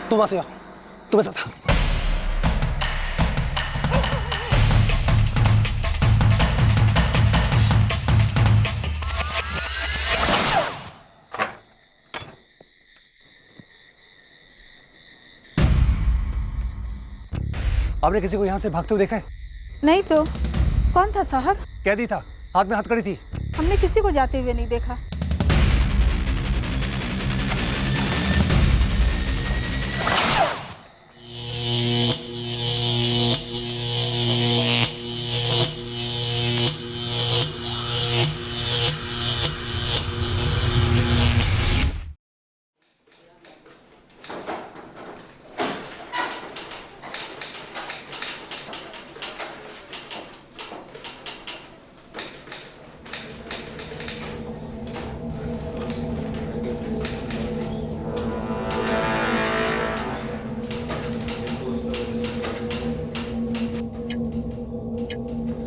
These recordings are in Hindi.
तू वहां से आओ, तुम्हें साथ। आपने किसी को यहां से भागते हुए देखा है? नहीं तो। कौन था साहब? कैदी था, हाथ में हथकड़ी थी। हमने किसी को जाते हुए नहीं देखा।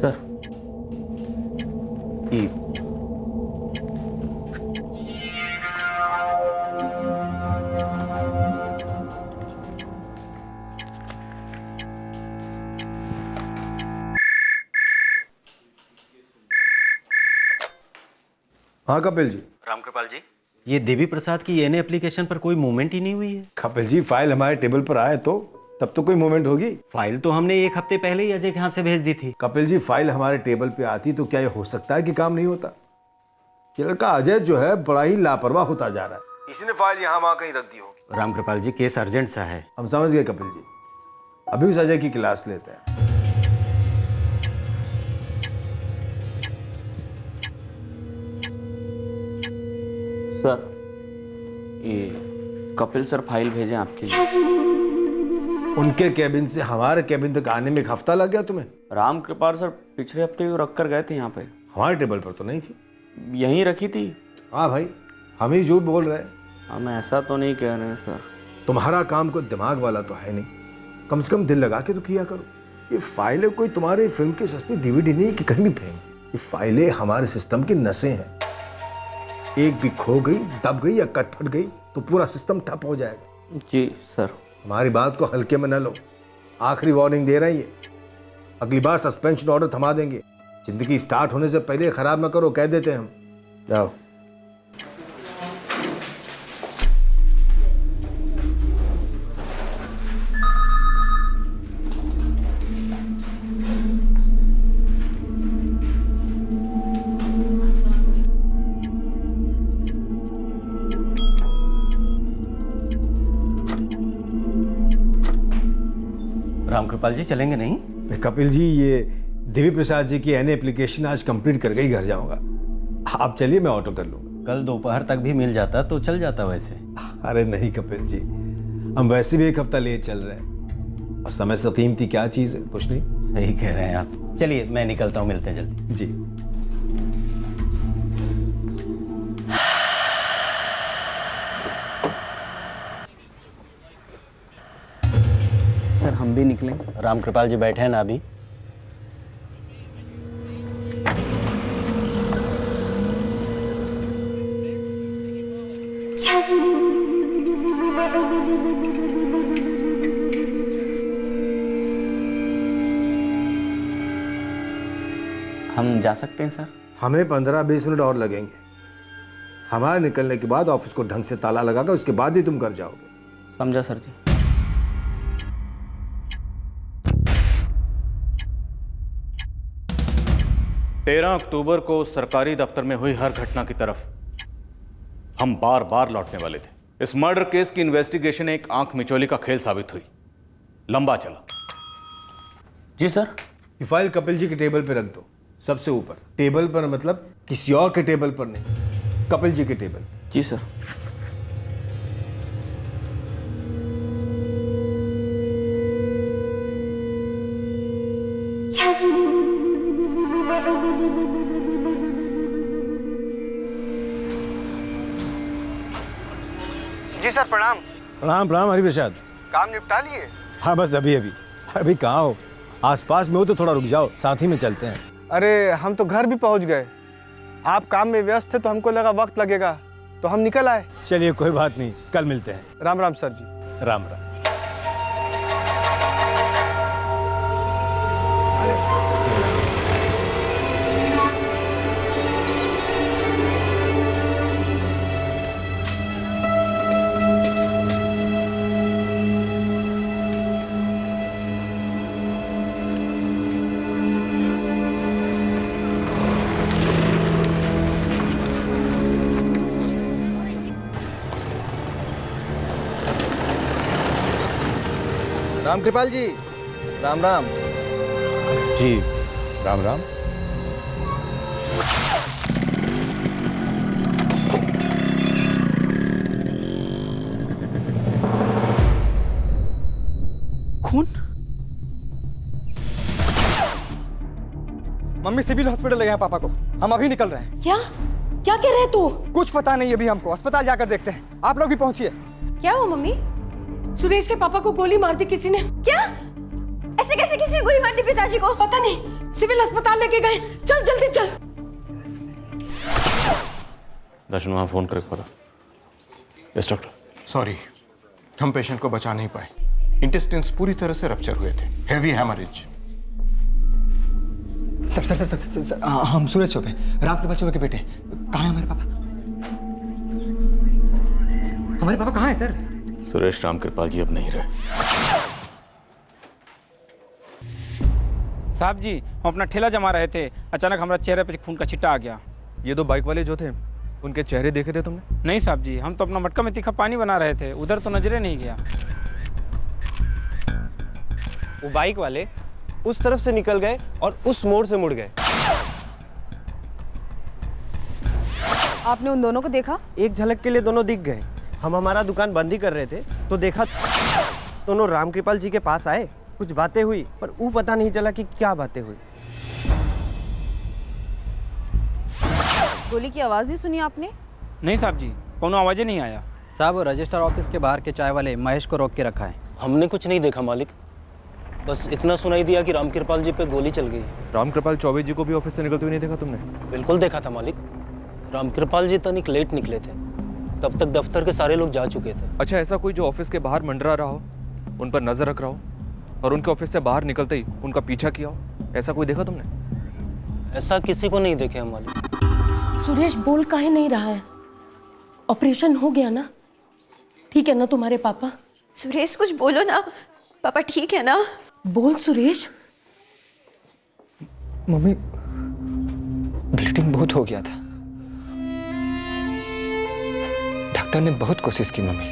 सर, ये हाँ कपिल जी। रामकृपाल जी, ये देवी प्रसाद की एनए एप्लीकेशन पर कोई मूवमेंट ही नहीं हुई है। कपिल जी, फाइल हमारे टेबल पर आए तो तब तो कोई मूवमेंट होगी। फाइल तो हमने एक हफ्ते पहले ही अजय के हाथ से भेज दी थी। कपिल जी, फाइल हमारे टेबल पे आती तो क्या ये हो सकता है कि काम नहीं होता? ये लड़का अजय जो है बड़ा ही लापरवाह होता जा रहा है। इसी ने फाइल यहाँ वहाँ कहीं रख दी होगी। रामकृपाल जी, केस अर्जेंट सा है। हम समझ गए कपिल जी, अभी उस अजय की क्लास लेते हैं। सर, ये कपिल सर फाइल भेजे आपके लिए। उनके कैबिन से हमारे कैबिन तक आने में एक हफ्ता लग गया तुम्हें? रामकृपाल सर पिछले हफ्ते ही रख कर गए थे यहाँ पे। हमारे टेबल पर तो नहीं थी। यहीं रखी थी। हाँ भाई, हम ही झूठ बोल रहे हैं। हम ऐसा तो नहीं कह रहे हैं सर। तुम्हारा काम कोई दिमाग वाला तो है नहीं, कम से कम दिल लगा के तो किया करो। ये फाइलें कोई तुम्हारे फिल्म की सस्ती डीवीडी नहीं कि कहीं भी फेंक। ये फाइलें हमारे सिस्टम की नसें हैं। एक भी खो गई, दब गई या कट फट गई तो पूरा सिस्टम ठप हो जाएगा। जी सर। हमारी बात को हल्के में न लो, आखिरी वार्निंग दे रहे हैं ये। अगली बार सस्पेंशन ऑर्डर थमा देंगे। जिंदगी स्टार्ट होने से पहले खराब ना करो, कह देते हैं हम। जाओ। रामकृपाल जी, चलेंगे नहीं? कपिल जी, ये देवी प्रसाद जी की एनए एप्लीकेशन आज कंप्लीट करके ही घर जाऊंगा। आप चलिए, मैं ऑटो कर लूंगा। कल दोपहर तक भी मिल जाता तो चल जाता वैसे। अरे नहीं कपिल जी, हम वैसे भी एक हफ्ता लेट चल रहे हैं और समय से कीमती क्या चीज़ है? कुछ नहीं। सही कह रहे हैं आप। चलिए, मैं निकलता हूँ, मिलते हैं जल्दी। जी। सर, हम भी निकलें? रामकृपाल जी बैठे हैं ना अभी? हम जा सकते हैं सर? हमें 15-20 मिनट और लगेंगे। हमारे निकलने के बाद ऑफिस को ढंग से ताला लगाकर उसके बाद ही तुम घर जाओगे। समझा सर जी। 13 अक्टूबर को उस सरकारी दफ्तर में हुई हर घटना की तरफ हम बार बार लौटने वाले थे। इस मर्डर केस की इन्वेस्टिगेशन एक आंख मिचौली का खेल साबित हुई। लंबा चला। जी सर। ये फाइल कपिल जी के टेबल पे रख दो, सबसे ऊपर। टेबल पर मतलब किसी और के टेबल पर नहीं, कपिल जी के टेबल। जी सर। जी सर, प्रणाम। प्रणाम प्रणाम हरि प्रसाद। काम निपटा लिए? हाँ बस अभी अभी। अभी कहाँ हो? आसपास में हो तो थोड़ा रुक जाओ, साथ ही में चलते हैं। अरे हम तो घर भी पहुंच गए। आप काम में व्यस्त थे तो हमको लगा वक्त लगेगा तो हम निकल आए। चलिए कोई बात नहीं, कल मिलते हैं। राम राम सर जी। राम राम। राम कृपाल जी, राम राम। जी राम राम। खून? मम्मी सिविल हॉस्पिटल ले गए हैं पापा को, हम अभी निकल रहे हैं। क्या क्या कह रहे तू? कुछ पता नहीं अभी हमको, अस्पताल जाकर देखते हैं। आप लोग भी पहुंचिए। क्या हुआ मम्मी? सुरेश के पापा को गोली मार दी किसी ने। क्या? ऐसे कैसे किसी ने गोली मार दी पिताजी को? पता नहीं, सिविल अस्पताल लेके गए। चल जल्दी चल। दर्शन वहाँ फोन करे पता। Yes doctor. सॉरी, हम पेशेंट को बचा नहीं पाए। इंटेस्टाइन्स पूरी तरह से रप्चर हुए थे, हेवी हैमरेज। सर, हम सुरेश चौबे, रामकृपाल चौबे के बेटे। कहाँ है हमारे पापा? हमारे पापा कहाँ है सर? सुरेश रामकृपाल जी अब नहीं रहे। साहब जी, हम अपना ठेला जमा रहे थे, अचानक हमारा चेहरे पे खून का छिट्टा आ गया। ये दो बाइक वाले जो थे, उनके चेहरे देखे थे तुमने? नहीं साहब जी, हम तो अपना मटका में तीखा पानी बना रहे थे, उधर तो नजरे नहीं गया। वो बाइक वाले उस तरफ से निकल गए और उस मोड़ से मुड़ गए। आपने उन दोनों को देखा? एक झलक के लिए दोनों दिख गए। हम हमारा दुकान बंद ही कर रहे थे तो देखा दोनों रामकृपाल जी के पास आए, कुछ बातें हुई, पर वो पता नहीं चला कि क्या बातें हुई। गोली की आवाज ही सुनी आपने? नहीं साहब जी, कोनो आवाज़ नहीं आया। साहब, रजिस्टर ऑफिस के बाहर के चाय वाले महेश को रोक के रखा है। हमने कुछ नहीं देखा मालिक, बस इतना सुनाई दिया कि रामकृपाल जी पे गोली चल गई। रामकृपाल चौबे जी को भी ऑफिस से निकलते हुए नहीं देखा तुमने? बिल्कुल देखा था मालिक, रामकृपाल जी तनिक लेट निकले थे, तब तक दफ्तर के सारे लोग जा चुके थे। अच्छा, ऐसा कोई जो ऑफिस के बाहर मंडरा रहा हो, उन पर नजर रख रहा हो और उनके ऑफिस से बाहर निकलते ही उनका पीछा किया हो, ऐसा कोई देखा तुमने? ऐसा किसी को नहीं देखे हम मालिक। सुरेश बोल काहे नहीं रहा है? ऑपरेशन हो गया ना? ठीक है ना तुम्हारे पापा? सुरेश कुछ बोलो ना, पापा ठीक है ना? बोल सुरेश। मम्मी, ब्लीडिंग बहुत हो गया था। डॉक्टर ने बहुत कोशिश की मम्मी,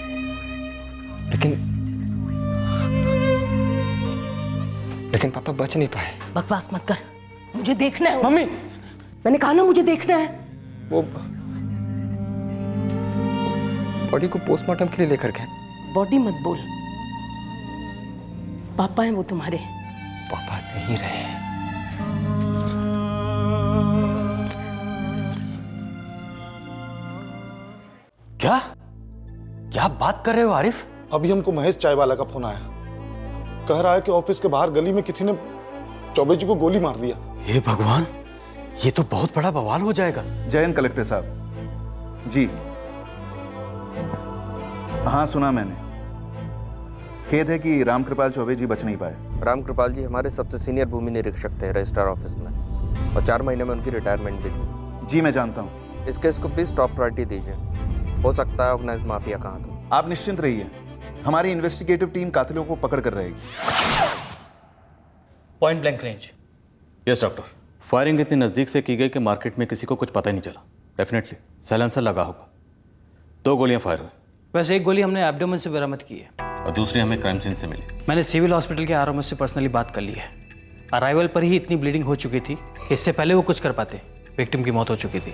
लेकिन पापा बच नहीं पाए। बकवास मत कर, मुझे देखना है। मम्मी, मैंने कहा ना मुझे देखना है। वो बॉडी को पोस्टमार्टम के लिए लेकर गए। बॉडी मत बोल, पापा हैं वो तुम्हारे। पापा नहीं रहे। क्या बात कर रहे हो आरिफ? अभी हमको महेश चाय वाला का फोन आया, कह रहा है कि ऑफिस के बाहर गली में किसी ने चौबे जी को गोली मार दिया। हे भगवान, ये तो बहुत बड़ा बवाल हो जाएगा। जयंत कलेक्टर साहब जी। हाँ सुना मैंने। खेद है कि रामकृपाल चौबे जी बच नहीं पाए। रामकृपाल जी हमारे सबसे सीनियर भूमि निरीक्षक थे रजिस्ट्रार ऑफिस में, और 4 महीने में उनकी रिटायरमेंट भी थी। जी मैं जानता हूँ। इस केस को प्लीज टॉप प्रायोरिटी दीजिए, हो सकता है ऑर्गेनाइज माफिया कहाँ तो। आप निश्चिंत रहिए, हमारी इन्वेस्टिगेटिव टीम कातिलों को पकड़ कर रहेगी। Point blank range. Yes doctor. Firing इतनी नज़दीक से की गई कि मार्केट में किसी को कुछ पता ही नहीं चला। डेफिनेटली साइलेंसर लगा होगा। 2 गोलियां फायर हुई। वैसे एक गोली हमने एब्डोमेन से बरामद की है और दूसरी हमें क्राइम सीन से मिली। मैंने सिविल हॉस्पिटल के आरएमओ से पर्सनली बात कर ली है। अराइवल पर ही इतनी ब्लीडिंग हो चुकी थी कि इससे पहले वो कुछ कर पाते, विक्टिम की मौत हो चुकी थी।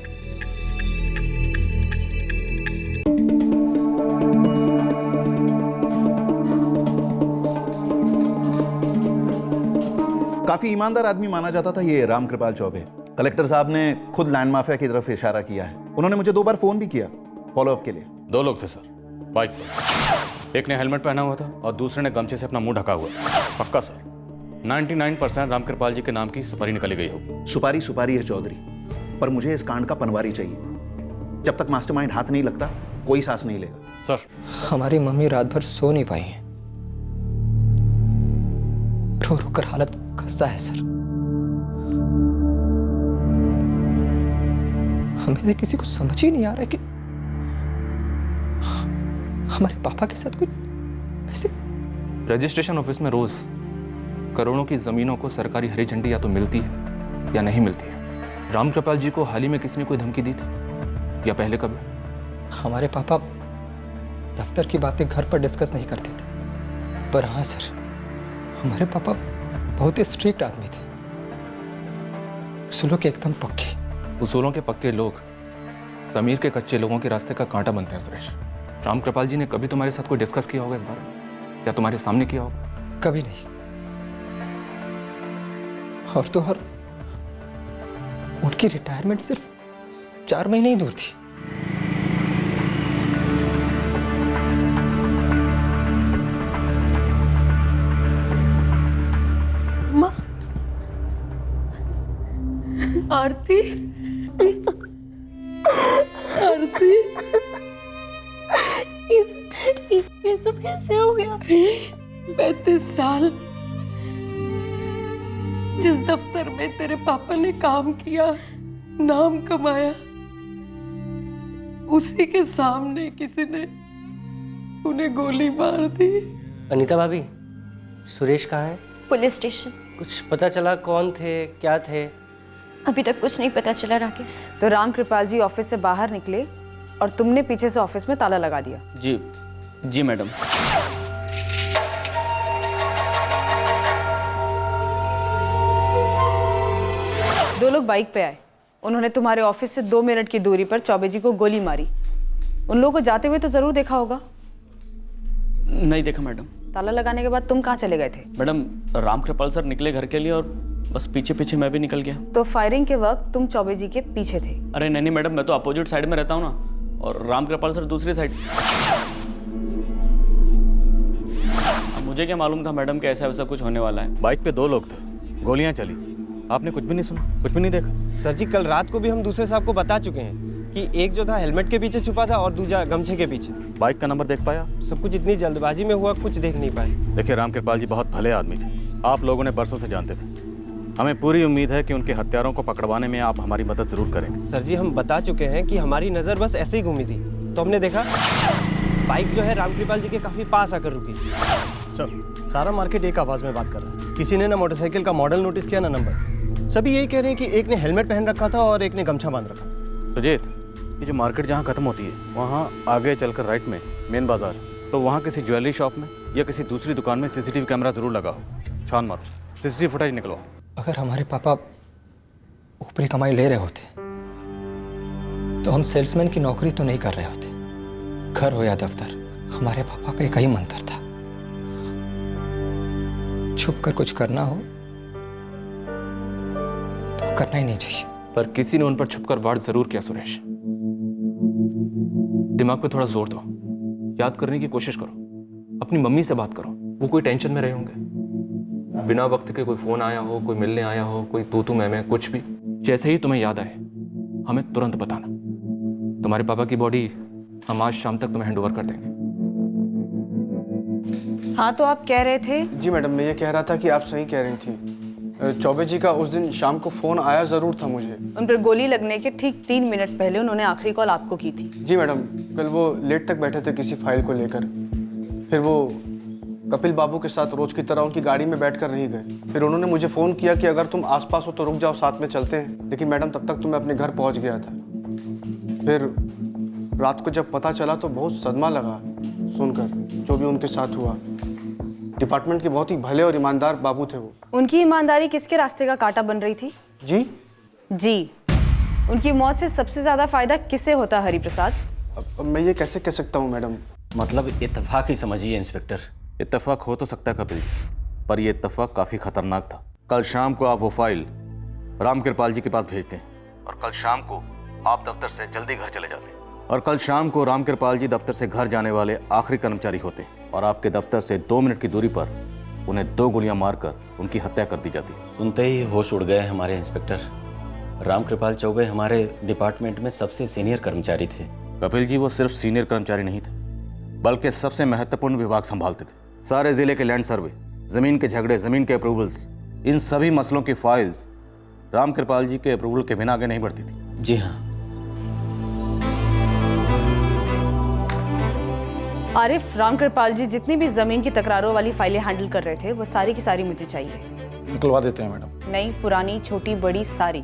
काफी ईमानदार आदमी माना जाता था ये रामकृपाल चौबे। कलेक्टर साहब ने खुद लैंड माफिया की तरफ इशारा किया है। उन्होंने मुझे 2 बार फोन भी किया फॉलोअप के लिए। 2 लोग थे सर, बाइक पर। एक ने हेलमेट पहना हुआ था और दूसरे ने गमछे से अपना मुंह ढका हुआ था। पक्का सर, 99% रामकृपाल जी के नाम की सुपारी निकाली गई हो। सुपारी सुपारी है चौधरी, पर मुझे इस कांड का पनवारी चाहिए। जब तक मास्टरमाइंड हाथ नहीं लगता कोई सांस नहीं लेगा। सर, हमारी मम्मी रात भर सो नहीं पाई है, रो रो कर हालत खस्ता है सर। हमें से किसी को समझ ही नहीं आ रहा है कि हमारे पापा के साथ कुछ ऐसे। रजिस्ट्रेशन ऑफिस में रोज करोड़ों की जमीनों को सरकारी हरी झंडी या तो मिलती है या नहीं मिलती है। रामकृपाल जी को हाल ही में किसी ने कोई धमकी दी थी या पहले कभी? हमारे पापा दफ्तर की बातें घर पर डिस्कस नहीं करते थे, पर हाँ सर, हमारे पापा बहुत ही स्ट्रिक्ट आदमी थे, उसूलों के एकदम पक्के। उसूलों के पक्के लोग समीर के कच्चे लोगों के रास्ते का कांटा बनते हैं सुरेश। राम कृपाल जी ने कभी तुम्हारे साथ कोई डिस्कस किया होगा इस बारे में, या तुम्हारे सामने किया होगा? कभी नहीं। और तो और उनकी रिटायरमेंट सिर्फ 4 महीने ही दूर थी। माँ, आरती, आरती, ये सब कैसे हो गया? 35 साल जिस दफ्तर में तेरे पापा ने काम किया, नाम कमाया, उसी के सामने किसी ने उन्हें गोली मार दी। अनीता भाभी, सुरेश कहाँ है? Police station. कुछ पता चला कौन थे, क्या थे? अभी तक कुछ नहीं पता चला राकेश। तो राम कृपाल जी ऑफिस से बाहर निकले और तुमने पीछे से ऑफिस में ताला लगा दिया? जी जी मैडम। दो लोग बाइक पे आए, उन्होंने तुम्हारे ऑफिस से 2 मिनट की दूरी पर चौबे जी को गोली मारी। उन लोगों को जाते हुए तो जरूर देखा होगा? नहीं देखा मैडम। ताला लगाने के बाद तुम कहाँ चले गए थे? मैडम, राम कृपाल सर निकले घर के लिए और बस पीछे पीछे मैं भी निकल गया। तो फायरिंग के वक्त तुम चौबे जी के पीछे थे? अरे नहीं मैडम, मैं तो अपोजिट साइड में रहता हूँ ना, और राम कृपाल सर दूसरी साइड। मुझे क्या मालूम था मैडम कि ऐसा वैसा कुछ होने वाला है। बाइक पे 2 लोग थे, गोलियां चली, आपने कुछ भी नहीं सुना, कुछ भी नहीं देखा? सर जी, कल रात को भी हम दूसरे साहब को बता चुके हैं कि एक जो था हेलमेट के पीछे छुपा था और दूसरा गमछे के पीछे। बाइक का नंबर देख पाया? सब कुछ इतनी जल्दबाजी में हुआ, कुछ देख नहीं पाए। देखिए, राम कृपाल जी बहुत भले आदमी थे, आप लोगों ने बरसों से जानते थे। हमें पूरी उम्मीद है कि उनके हत्यारों को पकड़वाने में आप हमारी मदद जरूर करेंगे। सर जी, हम बता चुके हैं कि हमारी नज़र बस ऐसे ही घूमी थी, तो हमने देखा बाइक जो है राम कृपाल जी के काफ़ी पास आकर रुकी। सर, सारा मार्केट एक आवाज़ में बात कर रहा है। किसी ने ना मोटरसाइकिल का मॉडल नोटिस किया ना नंबर। सभी यही कह रहे हैं कि एक ने हेलमेट पहन रखा था और एक ने गमछा बांध रखा था। सुजीत, ये जो मार्केट जहाँ खत्म होती है वहाँ आगे चलकर राइट में मेन बाजार, तो वहाँ किसी ज्वेलरी शॉप में या किसी दूसरी दुकान में सीसीटीवी कैमरा जरूर लगा हो। छान मारो, सीसीटीवी फुटेज निकलवाओ। अगर हमारे पापा ऊपरी कमाई ले रहे होते तो हम सेल्समैन की नौकरी तो नहीं कर रहे होते। घर हो या दफ्तर, हमारे पापा का एक ही मंत्र था, छुप कर कुछ करना हो तो करना ही नहीं चाहिए। पर किसी ने उन पर छुपकर वार जरूर किया सुरेश। दिमाग पे थोड़ा जोर दो, याद करने की कोशिश करो, अपनी मम्मी से बात करो, वो कोई टेंशन में रहे होंगे। बिना वक्त के कोई फोन आया हो, कोई मिलने आया हो, कोई तू मैं, कुछ भी, जैसे ही तुम्हें याद आए हमें तुरंत बताना। तुम्हारे पापा की बॉडी हम आज शाम तक तुम्हें हैंडओवर कर देंगे। हाँ, तो आप कह रहे थे? जी मैडम, मैं ये कह रहा था कि आप सही कह रही थी। चौबे जी का उस दिन शाम को फ़ोन आया ज़रूर था मुझे। उन पर गोली लगने के ठीक 3 मिनट पहले उन्होंने आखिरी कॉल आपको की थी। जी मैडम, कल वो लेट तक बैठे थे किसी फाइल को लेकर। फिर वो कपिल बाबू के साथ रोज की तरह उनकी गाड़ी में बैठकर नहीं गए। फिर उन्होंने मुझे फ़ोन किया कि अगर तुम आसपास हो तो रुक जाओ, साथ में चलते हैं। लेकिन मैडम, तब तक तो मैं अपने घर पहुंच गया था। फिर रात को जब पता चला तो बहुत सदमा लगा सुनकर जो भी उनके साथ हुआ। डिपार्टमेंट के बहुत ही भले और ईमानदार बाबू थे वो। उनकी ईमानदारी किसके रास्ते का कांटा बन रही थी? जी, उनकी मौत से सबसे ज्यादा फायदा किसे होता हरि प्रसाद? अब मैं ये कैसे कह सकता हूँ मैडम? मतलब इत्तेफाक ही समझिए इंस्पेक्टर। इत्तेफाक हो तो सकता है कपिल जी, पर यह इत्तेफाक काफी खतरनाक था। कल शाम को आप वो फाइल राम कृपाल जी के पास भेजते हैं और कल शाम को आप दफ्तर से जल्दी घर चले जाते हैं, और कल शाम को राम कृपाल जी दफ्तर से घर जाने वाले आखिरी कर्मचारी होते हैं, और आपके दफ्तर से 2 मिनट की दूरी पर उन्हें 2 गोलियां मारकर उनकी हत्या कर दी जाती। सुनते ही होश उड़ गए हमारे इंस्पेक्टर। राम कृपाल चौबे हमारे डिपार्टमेंट में सबसे सीनियर कर्मचारी थे। कपिल जी, वो सिर्फ सीनियर कर्मचारी नहीं थे, बल्कि सबसे महत्वपूर्ण विभाग संभालते थे। सारे जिले के लैंड सर्वे, जमीन के झगड़े, जमीन के अप्रूवल्स, इन सभी मसलों की फाइल्स राम कृपाल जी के अप्रूवल के बिना आगे नहीं बढ़ती थी। जी हाँ। आरिफ, राम कृपाल जी जितनी भी जमीन की तकरारों वाली फाइलें हैंडल कर रहे थे वो सारी की सारी मुझे चाहिए। निकलवा देते हैं मैडम। नहीं, पुरानी, छोटी, बड़ी, सारी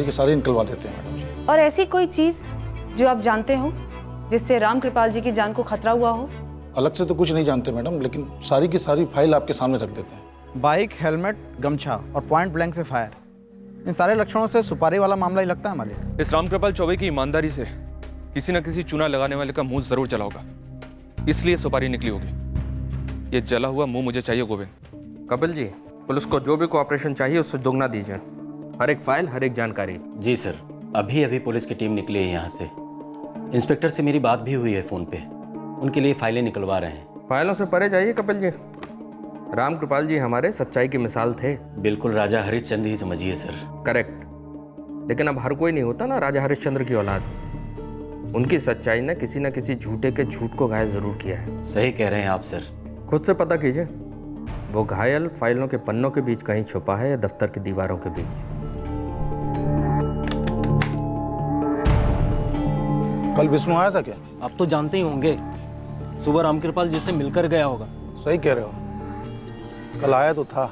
की सारी निकलवा देते हैं मैडम जी। और ऐसी कोई चीज जो आप जानते हो जिससे राम कृपाल जी की जान को खतरा हुआ हो? अलग से तो कुछ नहीं जानते मैडम, लेकिन सारी की सारी फाइल आपके सामने रख देते हैं। बाइक, हेलमेट, गमछा और पॉइंट ब्लैंक से फायर, इन सारे लक्षणों से सुपारी वाला मामला ही लगता है मालिक। इस रामकृपाल चौबे की ईमानदारी से किसी न किसी चूना लगाने वाले का मुंह जरूर जला होगा, इसलिए सुपारी निकली होगी। ये जला हुआ मुंह मुझे चाहिए गोविंद। कपिल जी, पुलिस को जो भी कोऑपरेशन चाहिए उससे दोगुना दीजिए। हर एक फाइल, हर एक जानकारी। जी सर, अभी अभी पुलिस की टीम निकली है यहाँ से। इंस्पेक्टर से मेरी बात भी हुई है फ़ोन पे, उनके लिए फाइलें निकलवा रहे हैं। फाइलों से परे जाइए कपिल जी। रामकृपाल जी हमारे सच्चाई की मिसाल थे। बिल्कुल राजा हरिश्चंद्र ही समझिए सर। करेक्ट, लेकिन अब हर कोई नहीं होता ना राजा हरिश्चंद्र की औलाद। उनकी सच्चाई ने किसी न किसी झूठे के झूठ को घायल जरूर किया है। सही कह रहे हैं आप सर। खुद से पता कीजिए, वो घायल फाइलों के पन्नों के बीच कहीं छुपा है या दफ्तर की दीवारों के बीच। कल विष्णु आया था क्या? आप तो जानते ही होंगे, सुबह रामकृपाल जी से मिलकर गया होगा। सही कह रहे हो, कल आया तो था।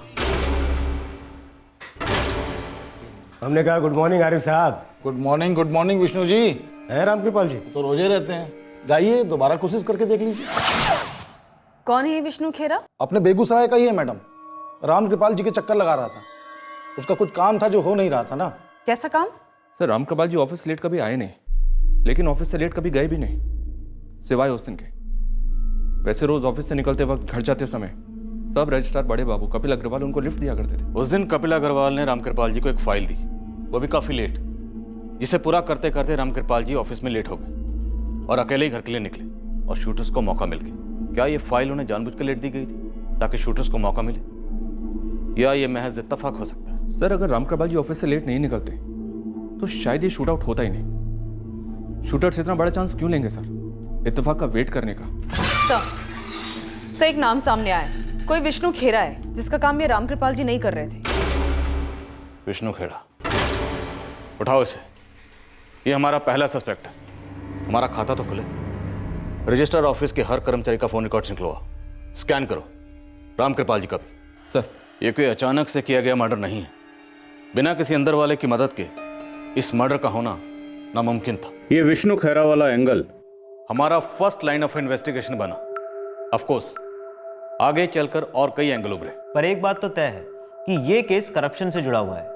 हमने कहा गुड मॉर्निंग आरिफ साहब। Good morning Vishnu ji. है रामकृपाल जी? तो रोजे रहते हैं, जाइए दोबारा कोशिश करके देख लीजिए। कौन है ये विष्णु खेरा? अपने बेगूसराय का ही है मैडम, रामकृपाल जी के चक्कर लगा रहा था। उसका कुछ काम था जो हो नहीं रहा था ना। कैसा काम? सर, रामकृपाल जी ऑफिस लेट कभी आए नहीं, लेकिन ऑफिस से लेट कभी गए भी नहीं, सिवाय उस दिन के। वैसे रोज ऑफिस से निकलते वक्त घर जाते समय सब रजिस्ट्रार बड़े बाबू कपिल अग्रवाल उनको लिफ्ट दिया करते थे। उस दिन कपिल अग्रवाल ने रामकृपाल जी को एक फाइल दी, वो भी काफी लेट, जिसे पूरा करते करते रामकृपाल जी ऑफिस में लेट हो गए और अकेले ही घर के लिए निकले और शूटर्स को मौका मिल गया। क्या ये फाइल उन्हें जानबूझकर लेट दी गई थी ताकि शूटर्स को मौका मिले, या ये महज इत्तेफाक हो सकता है? सर, अगर रामकृपाल जी ऑफिस से लेट नहीं निकलते तो शायद ये शूट आउट होता ही नहीं। शूटर्स इतना बड़ा चांस क्यों लेंगे सर इत्तेफाक का वेट करने का? सर एक नाम सामने आया, कोई विष्णु खेरा है जिसका काम ये रामकृपाल जी नहीं कर रहे थे। विष्णु खेड़ा, उठाओ इसे, ये हमारा पहला सस्पेक्ट है। हमारा खाता तो खुले, रजिस्टर ऑफिस के हर कर्मचारी का फोन रिकॉर्ड्स निकलवा, स्कैन करो रामकृपाल जी का भी। सर, ये कोई अचानक से किया गया मर्डर नहीं है, बिना किसी अंदर वाले की मदद के इस मर्डर का होना नामुमकिन था। ये विष्णु खेरा वाला एंगल हमारा फर्स्ट लाइन ऑफ इन्वेस्टिगेशन बना। ऑफ कोर्स आगे चलकर और कई एंगल उभरे, पर एक बात तो तय है कि ये केस करप्शन से जुड़ा हुआ है।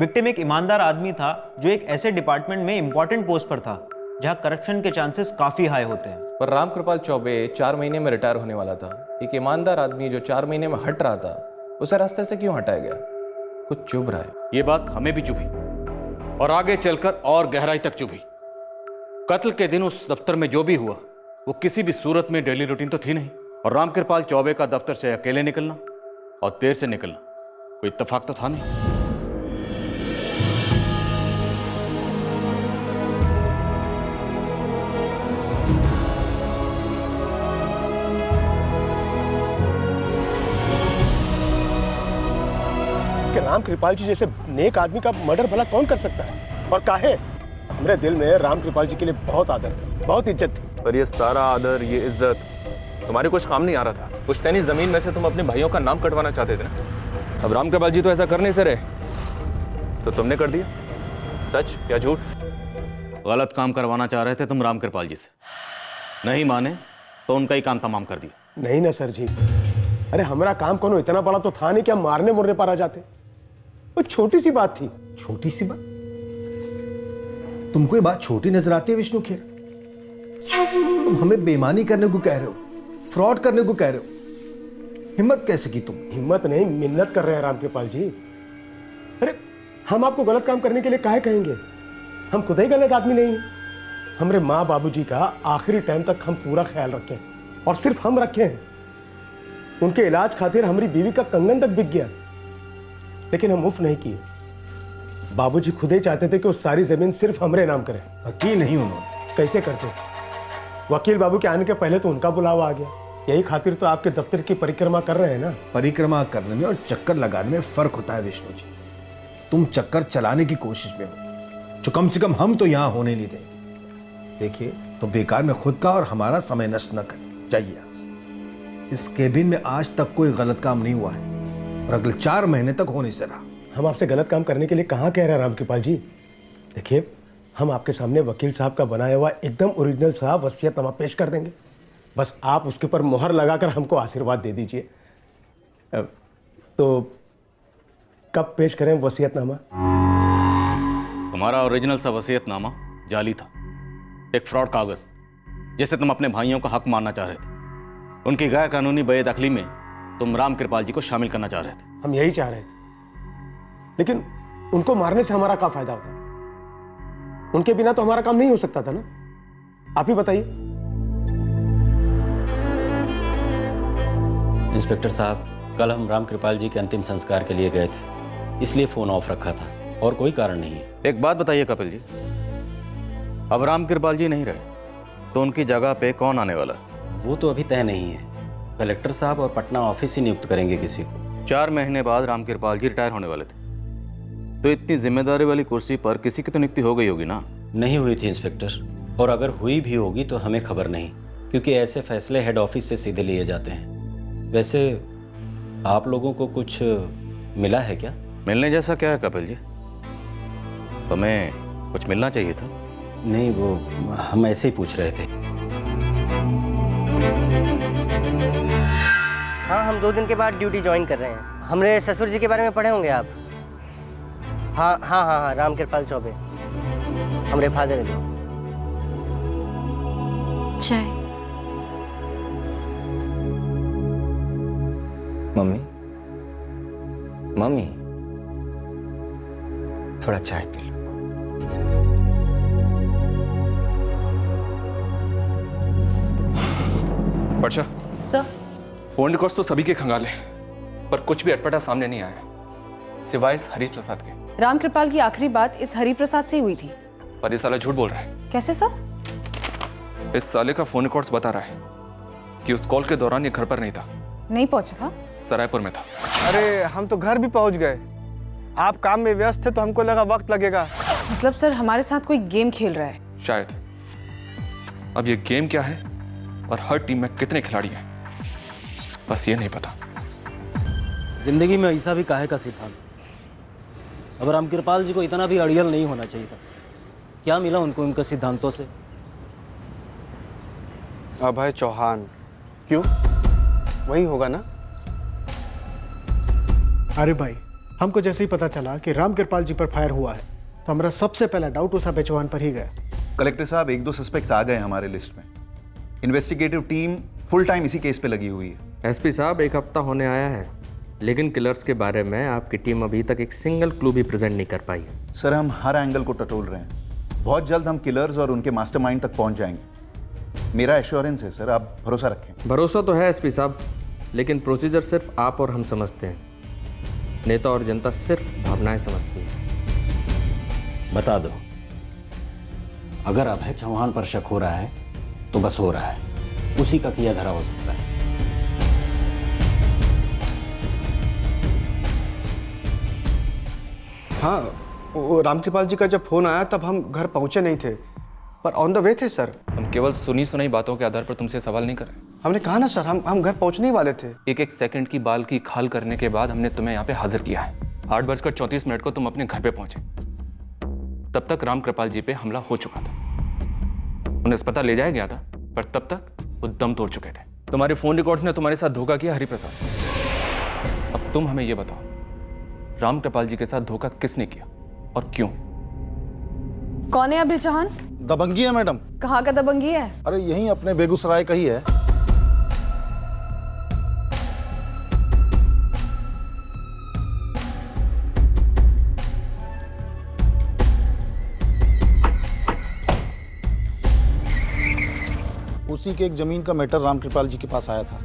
विक्टिम एक ईमानदार आदमी था जो एक ऐसे डिपार्टमेंट में इंपॉर्टेंट पोस्ट पर था जहां करप्शन के चांसेस काफी हाई होते हैं। पर रामकृपाल चौबे 4 महीने में रिटायर होने वाला था। एक ईमानदार आदमी जो 4 महीने में हट रहा था, उसे रास्ते से क्यों हटाया गया? कुछ चुभ रहा है। ये बात हमें भी चुभी और आगे चलकर और गहराई तक चुभी। कत्ल के दिन उस दफ्तर में जो भी हुआ वो किसी भी सूरत में डेली रूटीन तो थी नहीं, और रामकृपाल चौबे का दफ्तर से अकेले निकलना और देर से निकलना कोई इत्तेफाक तो था नहीं। कि रामकृपाल जी जैसे नेक आदमी का मर्डर भला कौन कर सकता है, और काहे? हमरे दिल में रामकृपाल जी के लिए बहुत आदर था, बहुत इज्जत थी। पर ये सारा आदर, ये इज्जत तुम्हारे कुछ काम नहीं आ रहा था। पुश्तैनी जमीन में से तुम अपने भाइयों का नाम कटवाना चाहते थे ना। अब रामकृपाल जी तो ऐसा कर नहीं सके, तो तुमने कर दिया। सच या झूठ? गलत काम करवाना चाह रहे थे तुम रामकृपाल जी से, नहीं माने तो उनका ही काम तमाम कर दिया। नहीं ना सर जी, अरे हमारा काम कोनो इतना बड़ा तो था नहीं कि हम मारने मुरने पर आ जाते। वो छोटी सी बात थी। छोटी सी बात? तुमको ये बात छोटी नजर आती है विष्णु खेर? तुम हमें बेईमानी करने को कह रहे हो, फ्रॉड करने को कह रहे हो। हिम्मत कैसे की तुम? हिम्मत नहीं, मिन्नत कर रहे हैं रामकृपाल जी। अरे हम आपको गलत काम करने के लिए काहे कहेंगे? हम खुद ही गलत आदमी नहीं हैं। हमारे माँ बाबूजी का आखिरी टाइम तक हम पूरा ख्याल रखें, और सिर्फ हम रखे हैं। उनके इलाज खातिर हमारी बीवी का कंगन तक बिक गया, लेकिन हम मुफ्त नहीं किए। बाबूजी खुद ही चाहते थे कि वो सारी जमीन सिर्फ हमरे नाम करें। की नहीं उन्होंने। कैसे करते? वकील बाबू के आने के पहले तो उनका बुलावा आ गया। यही खातिर तो आपके दफ्तर की परिक्रमा कर रहे हैं ना। परिक्रमा करने में और चक्कर लगाने में फर्क होता है विष्णु जी। तुम चक्कर चलाने की कोशिश में हो, जो कम से कम हम तो यहाँ होने नहीं देंगे। देखिए, तो बेकार में खुद का और हमारा समय नष्ट न करें। जाइए यहाँ से। इस केबिन में आज तक कोई गलत काम नहीं हुआ है और अगले 4 महीने तक हो नहीं सका। हम आपसे गलत काम करने के लिए कहाँ कह रहे हैं रामकृपाल जी? देखिए, हम आपके सामने वकील साहब का बनाया हुआ एकदम ओरिजिनल सा वसीयतनामा पेश कर देंगे। बस आप उसके ऊपर मुहर लगाकर हमको आशीर्वाद दे दीजिए। तो कब पेश करें वसीयतनामा? तुम्हारा ओरिजिनल सा वसीयतनामा जाली था, एक फ्रॉड कागज जिससे तुम अपने भाइयों का हक मानना चाह रहे थे। उनकी गैर कानूनी बेदखली में तुम राम कृपाल जी को शामिल करना चाह रहे थे। हम यही चाह रहे थे, लेकिन उनको मारने से हमारा क्या फायदा होता? उनके बिना तो हमारा काम नहीं हो सकता था ना। आप ही बताइए। इंस्पेक्टर साहब, कल हम राम कृपाल जी के अंतिम संस्कार के लिए गए थे, इसलिए फोन ऑफ रखा था और कोई कारण नहीं है। एक बात बताइए कपिल जी, अब राम कृपाल जी नहीं रहे तो उनकी जगह पे कौन आने वाला? वो तो अभी तय नहीं है। कलेक्टर साहब और पटना ऑफिस ही नियुक्त करेंगे किसी को। 4 महीने बाद राम कृपाल जी रिटायर होने वाले थे, तो इतनी जिम्मेदारी वाली कुर्सी पर किसी की तो नियुक्ति हो गई होगी ना? नहीं हुई थी इंस्पेक्टर, और अगर हुई भी होगी तो हमें खबर नहीं, क्योंकि ऐसे फैसले हेड ऑफिस से सीधे लिए जाते हैं। वैसे आप लोगों को कुछ मिला है क्या? मिलने जैसा क्या है कपिल जी? तुम्हें कुछ मिलना चाहिए था। नहीं, वो हम ऐसे ही पूछ रहे थे। हाँ, हम 2 दिन के बाद ड्यूटी ज्वाइन कर रहे हैं। हमारे ससुर जी के बारे में पढ़े होंगे आप? हाँ, राम कृपाल चौबे हमारे फादर हैं। चाय। मम्मी, मम्मी, थोड़ा चाय पी लो। वर्षा, सर, फोन रिकॉर्ड्स तो सभी के खंगाले, पर कुछ भी अटपटा सामने नहीं आया, सिवाय इस हरी प्रसाद के। राम कृपाल की आखिरी बात इस हरी प्रसाद से ही हुई थी। पर ये साला झूठ बोल रहा है। कैसे सर? इस साले का फोन रिकॉर्ड्स बता रहा है कि उस कॉल के दौरान ये घर पर नहीं था। नहीं पहुंचा था? सरायपुर में था। अरे हम तो घर भी पहुंच गए, आप काम में व्यस्त थे तो हमको लगा वक्त लगेगा। मतलब सर हमारे साथ कोई गेम खेल रहा है? शायद। अब ये गेम क्या है और हर टीम में कितने खिलाड़ी हैं, बस ये नहीं पता। जिंदगी में ऐसा भी काहे का सिद्धांत? अब राम कृपाल जी को इतना भी अड़ियल नहीं होना चाहिए था। क्या मिला उनको उनके सिद्धांतों से? अभय चौहान। क्यों? वही होगा ना? अरे भाई, हमको जैसे ही पता चला कि राम कृपाल जी पर फायर हुआ है तो हमारा सबसे पहला डाउट उस अभय चौहान पर ही गया। कलेक्टर साहब, 1-2 सस्पेक्ट्स आ गए हमारे लिस्ट में। इन्वेस्टिगेटिव टीम फुल टाइम इसी केस पे लगी हुई है। एसपी साहब, 1 हफ्ता होने आया है, लेकिन किलर्स के बारे में आपकी टीम अभी तक एक सिंगल क्लू भी प्रेजेंट नहीं कर पाई है। सर, हम हर एंगल को टटोल रहे हैं। बहुत जल्द हम किलर्स और उनके मास्टरमाइंड तक पहुंच जाएंगे। मेरा एश्योरेंस है सर, आप भरोसा रखें। भरोसा तो है एसपी साहब, लेकिन प्रोसीजर सिर्फ आप और हम समझते हैं, नेता और जनता सिर्फ भावनाएं समझती है। बता दो, अगर अभय चौहान पर शक हो रहा है तो बस हो रहा है, उसी का किया धरा हो सकता है। हाँ, वो राम कृपाल जी का जब फोन आया तब हम घर पहुंचे नहीं थे, पर ऑन द वे थे सर। हम केवल सुनी सुनाई बातों के आधार पर तुमसे सवाल नहीं कर रहे। हमने कहा ना सर, हम घर पहुंचने ही वाले थे। एक सेकंड की बाल की खाल करने के बाद हमने तुम्हें यहाँ पे हाजिर किया है। 8:34 को तुम अपने घर पे पहुंचे, तब तक राम कृपाल जी पे हमला हो चुका था। उन्हें अस्पताल ले जाया गया था, पर तब तक वो दम तोड़ चुके थे। तुम्हारे फोन रिकॉर्ड्स ने तुम्हारे साथ धोखा किया हरि प्रसाद। अब तुम हमें ये बताओ, राम कृपाल जी के साथ धोखा किसने किया और क्यों? कौन है अभय चौहान? दबंगी है मैडम। कहाँ का दबंगी है? अरे यहीं अपने बेगूसराय का ही है। उसी के एक जमीन का मैटर राम कृपाल जी के पास आया था।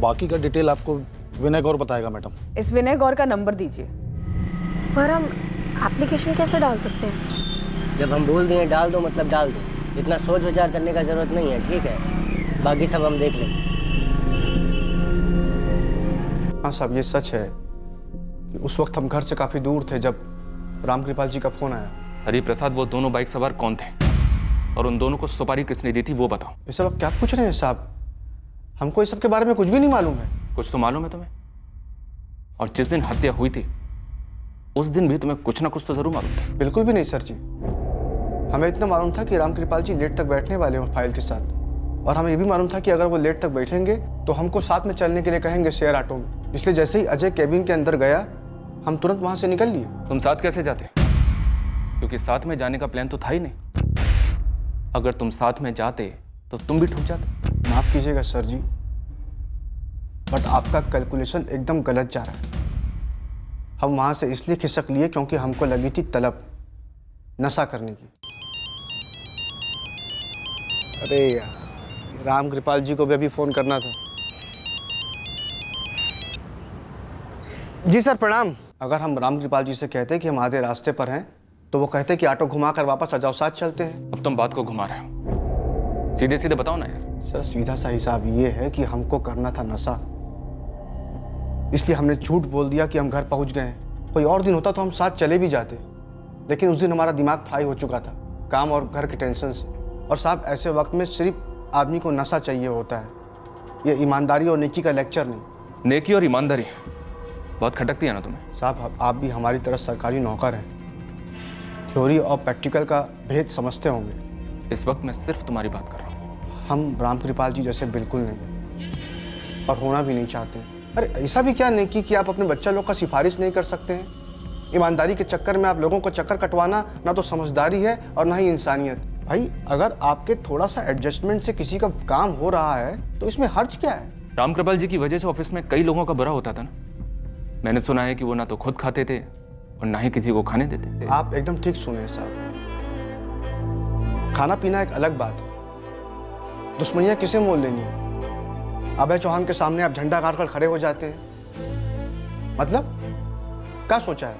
बाकी का डिटेल आपको विनय गौर बताएगा मैडम। इस विनय गौर का नंबर दीजिए। पर हम एप्लीकेशन कैसे डाल सकते हैं? जब हम बोल दिए डाल दो मतलब डाल दो, इतना सोच विचार करने का जरूरत नहीं है, ठीक है? बाकी सब हम देख लेंगे। हाँ साहब, ये सच है कि उस वक्त हम घर से काफी दूर थे जब राम कृपाल जी का फोन आया। हरि प्रसाद, वो दोनों बाइक सवार कौन थे और उन दोनों को सुपारी किसने दी थी वो बताओ। ये सब आप क्या पूछ रहे हैं साहब? हमको इस सब के बारे में कुछ भी नहीं मालूम है। कुछ तो मालूम है तुम्हें, और जिस दिन हत्या हुई थी उस दिन भी तुम्हें कुछ ना कुछ तो जरूर मालूम था। बिल्कुल भी नहीं सर जी, हमें इतना मालूम था कि राम कृपाल जी लेट तक बैठने वाले हैं फाइल के साथ, और हमें ये भी मालूम था कि अगर वो लेट तक बैठेंगे तो हमको साथ में चलने के लिए कहेंगे शेयर ऑटो में। इसलिए जैसे ही अजय कैबिन के अंदर गया हम तुरंत वहां से निकल लिए। तुम साथ कैसे जाते? क्योंकि साथ में जाने का प्लान तो था ही नहीं। अगर तुम साथ में जाते तो तुम भी ठुक जाते। माफ कीजिएगा सर जी, बट आपका कैलकुलेशन एकदम गलत जा रहा है। हम वहां से इसलिए खिसक लिए क्योंकि हमको लगी थी तलब नशा करने की। अरे यार, राम कृपाल जी को भी अभी फोन करना था। जी सर प्रणाम। अगर हम राम कृपाल जी से कहते कि हम आधे रास्ते पर हैं तो वो कहते कि ऑटो घुमा कर वापस आ जाओ, साथ चलते हैं। अब तुम बात को घुमा रहे हो, सीधे सीधे बताओ ना यार। सर सीधा सा हिसाब ये है कि हमको करना था नशा, इसलिए हमने झूठ बोल दिया कि हम घर पहुंच गए हैं। कोई और दिन होता तो हम साथ चले भी जाते, लेकिन उस दिन हमारा दिमाग फ्राई हो चुका था काम और घर के टेंशन से। और साहब ऐसे वक्त में सिर्फ आदमी को नशा चाहिए होता है, ये ईमानदारी और नेकी का लेक्चर नहीं। नेकी और ईमानदारी बहुत खटकती है ना तुम्हें। साहब आप भी हमारी तरह सरकारी नौकर हैं, थ्योरी और प्रैक्टिकल का भेद समझते होंगे। इस वक्त मैं सिर्फ तुम्हारी बात कर रहा हूँ। हम राम कृपाल जी जैसे बिल्कुल नहीं, और होना भी नहीं चाहते। अरे ऐसा भी क्या नेकी कि आप अपने बच्चा लोग का सिफारिश नहीं कर सकते हैं? ईमानदारी के चक्कर में आप लोगों को चक्कर कटवाना ना तो समझदारी है और ना ही इंसानियत। भाई अगर आपके थोड़ा सा एडजस्टमेंट से किसी का काम हो रहा है तो इसमें हर्ज क्या है? राम कृपाल जी की वजह से ऑफिस में कई लोगों का बुरा होता था ना। मैंने सुना है कि वो ना तो खुद खाते थे और ना ही किसी को खाने देते थे। आप एकदम ठीक सुने साहब, खाना पीना एक अलग बात है, दुश्मनियां किसे मोल लेनी है? अभय चौहान के सामने आप झंडा गाड़ कर खड़े हो जाते हैं, मतलब क्या सोचा है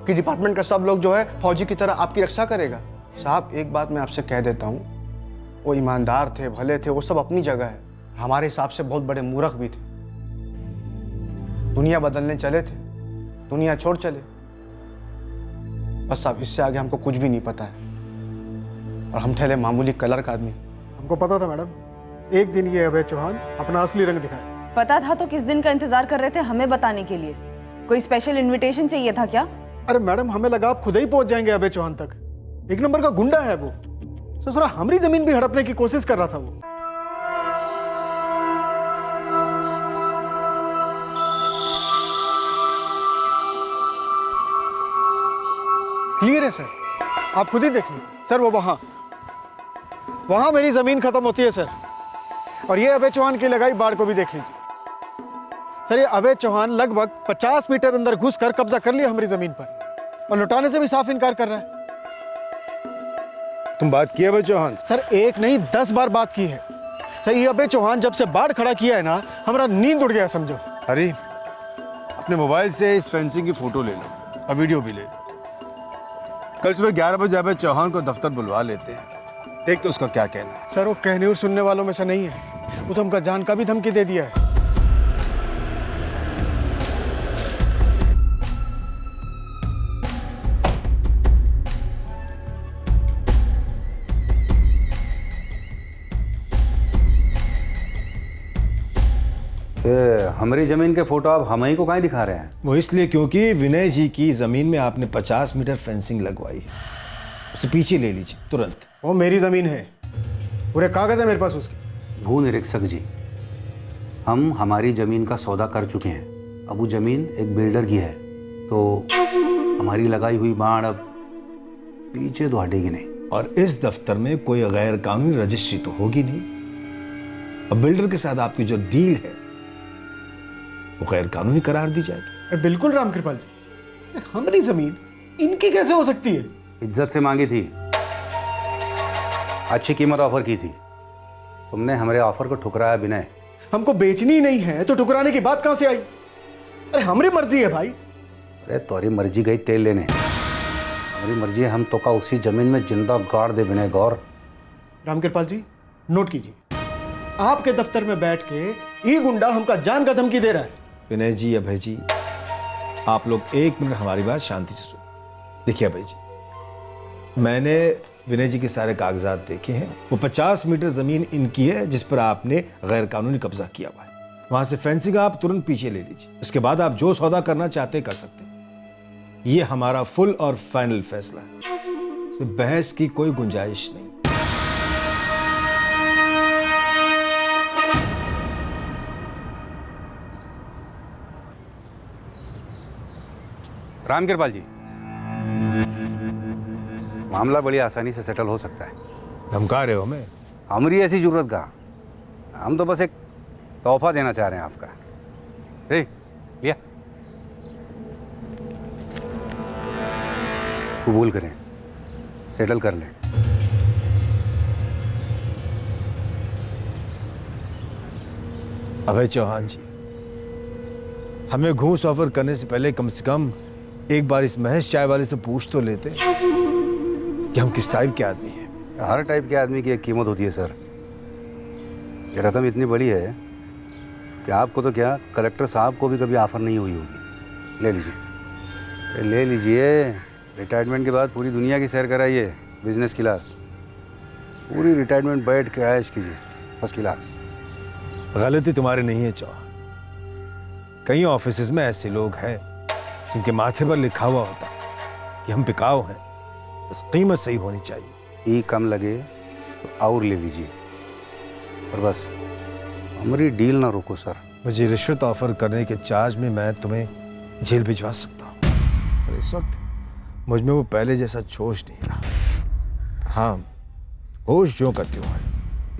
कि डिपार्टमेंट का सब लोग जो है फौजी की तरह आपकी रक्षा करेगा? साहब एक बात मैं आपसे कह देता हूँ, वो ईमानदार थे, भले थे, वो सब अपनी जगह है, हमारे हिसाब से बहुत बड़े मूर्ख भी थे। दुनिया बदलने चले थे, दुनिया छोड़ चले। बस साहब इससे आगे हमको कुछ भी नहीं पता है, और हम थे मामूली कलर का आदमी। हमको पता था मैडम, एक दिन ये अभय चौहान अपना असली रंग दिखाए। पता था तो किस दिन का इंतजार कर रहे थे हमें बताने के लिए? कोई स्पेशल इनविटेशन चाहिए था क्या? अरे मैडम हमें लगा आप खुद ही पहुंच जाएंगे अभय चौहान तक। एक नंबर का गुंडा है वो, ससुरा हमारी जमीन भी हड़पने की कोशिश कर रहा था वो। क्लियर है सर, आप खुद ही देख लीजिए। सर वो वहां मेरी जमीन खत्म होती है सर, और ये अभय चौहान की लगाई बाढ़ को भी देख लीजिए। सर ये अभय चौहान लगभग 50 मीटर अंदर घुसकर कब्जा कर लिया हमारी जमीन पर, और लौटाने से भी साफ इनकार कर रहा है। तुम बात की अभय चौहान? सर एक नहीं 10 बार बात की है सर। ये अभय चौहान जब से बाढ़ खड़ा किया है ना, हमारा नींद उड़ गया समझो। अरे अपने मोबाइल से इस फेंसिंग की फोटो ले लो और वीडियो भी ले लो। कल सुबह 11 बजे अभय चौहान को दफ्तर बुलवा लेते हैं, देख तो उसका क्या कहना है। सर वो कहने और सुनने वालों में से नहीं है, वो तो हमका जान का भी धमकी दे दिया है। हमारी जमीन के फोटो आप हम ही को कहाँ दिखा रहे हैं? वो इसलिए क्योंकि विनय जी की जमीन में आपने 50 मीटर फेंसिंग लगवाई है, उसे पीछे ले लीजिए तुरंत। वो मेरी जमीन है, पूरे कागज है मेरे पास उसके। भू निरीक्षक जी, हम हमारी जमीन का सौदा कर चुके हैं। अब वो जमीन एक बिल्डर की है, तो हमारी लगाई हुई बाढ़ अब पीछे तो हटेगी नहीं। और इस दफ्तर में कोई गैर कानूनी रजिस्ट्री तो होगी नहीं। अब बिल्डर के साथ आपकी जो डील है वो गैर कानूनी करार दी जाएगी। बिल्कुल राम कृपाल जी, हमारी जमीन इनकी कैसे हो सकती है? इज्जत से मांगी थी, अच्छी कीमत ऑफर की थी, तुमने हमारे ऑफर को ठुकराया। विनय हमको बेचनी ही नहीं है तो ठुकराने की बात कहां से आई? अरे हमारी मर्जी है भाई। अरे तुम्हारी मर्जी गई तेल लेने, हमारी मर्जी है हम तो का उसी जमीन में जिंदा गाड़ दे। विनय गौर, राम कृपाल जी नोट कीजिए, आपके दफ्तर में बैठ के ये गुंडा हमका जान का धमकी दे रहा है। विनय जी, अभय जी, आप लोग एक मिनट हमारी बात शांति से सुनो। देखिए अभय जी, मैंने विनय जी के सारे कागजात देखे हैं। वो 50 मीटर जमीन इनकी है जिस पर आपने गैर कानूनी कब्जा किया हुआ है। वहां से फेंसिंग आप तुरंत पीछे ले लीजिए, उसके बाद आप जो सौदा करना चाहते कर सकते हैं। ये हमारा फुल और फाइनल फैसला है, इसमें बहस की कोई गुंजाइश नहीं। रामकृपाल जी, मामला बड़ी आसानी से सेटल हो सकता है। धमका रहे हो हमें? हमारी ऐसी जरूरत कहाँ, हम तो बस एक तोहफा देना चाह रहे हैं आपका। लिया, कबूल करें, सेटल कर लें। अभय चौहान जी, हमें घूस ऑफर करने से पहले कम से कम एक बार इस महेश चाय वाले से पूछ तो लेते कि हम किस टाइप के आदमी हैं। हर टाइप के आदमी की एक कीमत होती है सर। ये रकम इतनी बड़ी है कि आपको तो क्या, कलेक्टर साहब को भी कभी ऑफर नहीं हुई होगी। ले लीजिए, ले लीजिए। रिटायरमेंट के बाद पूरी दुनिया की सैर कराइए, बिजनेस क्लास। पूरी रिटायरमेंट बैठ के ऐश कीजिए, फर्स्ट क्लास। गलती तुम्हारी नहीं है चौहान, कई ऑफिसेज में ऐसे लोग हैं जिनके माथे पर लिखा हुआ होता कि हम बिकाऊ हैं, बस कीमत सही होनी चाहिए। ई कम लगे तो और ले लीजिए, और बस हमारी डील ना रोको सर। मुझे रिश्वत ऑफर करने के चार्ज में मैं तुम्हें जेल भिजवा सकता हूँ, पर इस वक्त मुझ में वो पहले जैसा जोश नहीं रहा। हाँ, होश जो का त्यों है,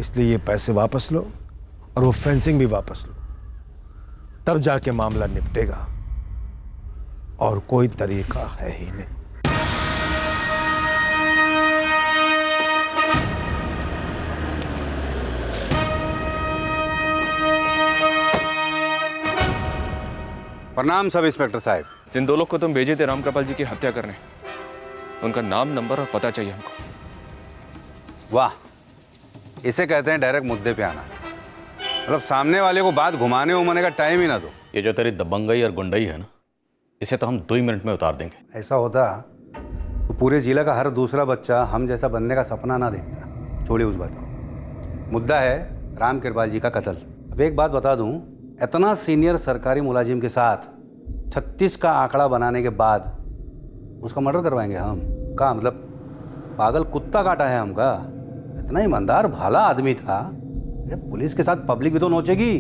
इसलिए ये पैसे वापस लो और वो फेंसिंग भी वापस लो, तब जाके मामला निपटेगा, और कोई तरीका है ही नहीं। प्रणाम सब इंस्पेक्टर साहब। जिन दो लोग को तुम भेजे थे रामकृपाल जी की हत्या करने, उनका नाम, नंबर और पता चाहिए हमको। वाह, इसे कहते हैं डायरेक्ट मुद्दे पे आना। मतलब सामने वाले को बात घुमाने उमाने का टाइम ही ना दो। ये जो तेरी दबंगई और गुंडई है ना, इसे तो हम 2 ही मिनट में उतार देंगे। ऐसा होता तो पूरे जिला का हर दूसरा बच्चा हम जैसा बनने का सपना ना देखता। छोड़िए उस बात को। मुद्दा है रामकृपाल जी का कत्ल। अब एक बात बता दूं, इतना सीनियर सरकारी मुलाजिम के साथ 36 का आंकड़ा बनाने के बाद उसका मर्डर करवाएंगे हम? का मतलब पागल कुत्ता काटा है हमका? इतना ईमानदार भाला आदमी था, ये पुलिस के साथ पब्लिक भी तो नोचेगी।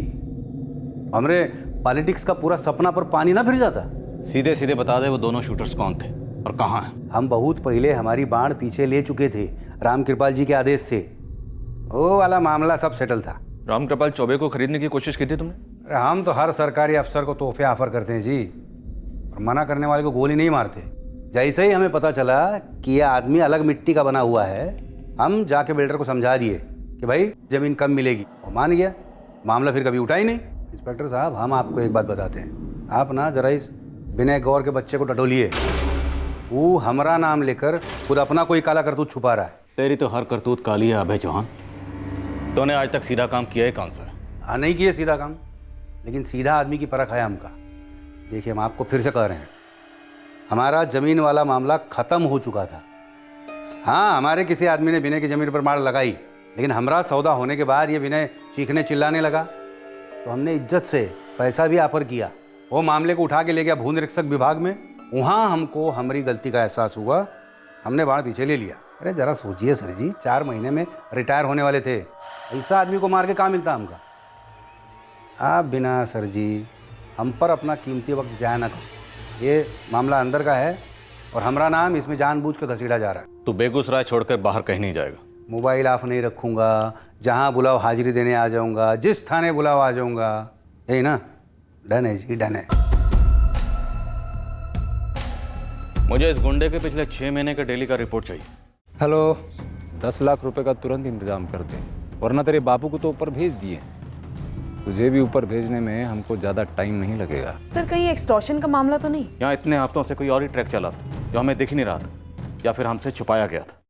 हमरे पॉलिटिक्स का पूरा सपना पर पानी ना फिर जाता। सीधे सीधे बता दे वो दोनों शूटर्स कौन थे और कहाँ हैं? हम बहुत पहले हमारी बाढ़ पीछे ले चुके थे रामकृपाल जी के आदेश से। वो वाला मामला सब सेटल था। रामकृपाल चौबे को खरीदने की कोशिश की थी तुमने? अरे हम तो हर सरकारी अफसर को तोहफे ऑफर करते हैं जी, और मना करने वाले को गोली नहीं मारते। जैसे ही हमें पता चला कि यह आदमी अलग मिट्टी का बना हुआ है, हम जाके बिल्डर को समझा दिए कि भाई ज़मीन कम मिलेगी। वो मान गया, मामला फिर कभी उठा ही नहीं। इंस्पेक्टर साहब, हम आपको एक बात बताते हैं, आप ना जरा इस विनय गौर के बच्चे को टटोलिए। वो हमारा नाम लेकर खुद अपना कोई काला करतूत छुपा रहा है। तेरी तो हर करतूत काली है अभय चौहान। तूने आज तक सीधा काम किया है कौन सा? हाँ, नहीं किए सीधा काम, लेकिन सीधा आदमी की परख है हमका। देखिए, हम आपको फिर से कह रहे हैं, हमारा ज़मीन वाला मामला ख़त्म हो चुका था। हाँ, हमारे किसी आदमी ने विनय की ज़मीन पर मार लगाई, लेकिन हमारा सौदा होने के बाद ये विनय चीखने चिल्लाने लगा, तो हमने इज्जत से पैसा भी ऑफर किया। वो मामले को उठा के ले गया भू निरीक्षक विभाग में। वहाँ हमको हमारी गलती का एहसास हुआ, हमने बाढ़ पीछे ले लिया। अरे ज़रा सोचिए सर जी, 4 महीने में रिटायर होने वाले थे, ऐसा आदमी को मार के कहाँ मिलता हमका? आप बिना सर जी हम पर अपना कीमती वक्त जाया ना करो। ये मामला अंदर का है और हमारा नाम इसमें जानबूझ कर घसीटा जा रहा है। तू बेगूसराय छोड़कर बाहर कहीं नहीं जाएगा। मोबाइल ऑफ नहीं रखूँगा, जहाँ बुलाओ हाजिरी देने आ जाऊँगा, जिस थाने बुलाओ आ जाऊँगा। यही ना? डन है जी, डन है। मुझे इस गुंडे के पिछले 6 महीने के डेली का रिपोर्ट चाहिए। हेलो, 10 लाख रुपए का तुरंत इंतजाम कर दे, वरना तेरे बापू को तो ऊपर भेज दिए। तुझे भी ऊपर भेजने में हमको ज़्यादा टाइम नहीं लगेगा। सर, कहीं एक्सटॉर्शन का मामला तो नहीं? यहाँ इतने हफ्तों से कोई और ही ट्रैक चला था जो हमें दिख ही नहीं रहा था, या फिर हमसे छुपाया गया था।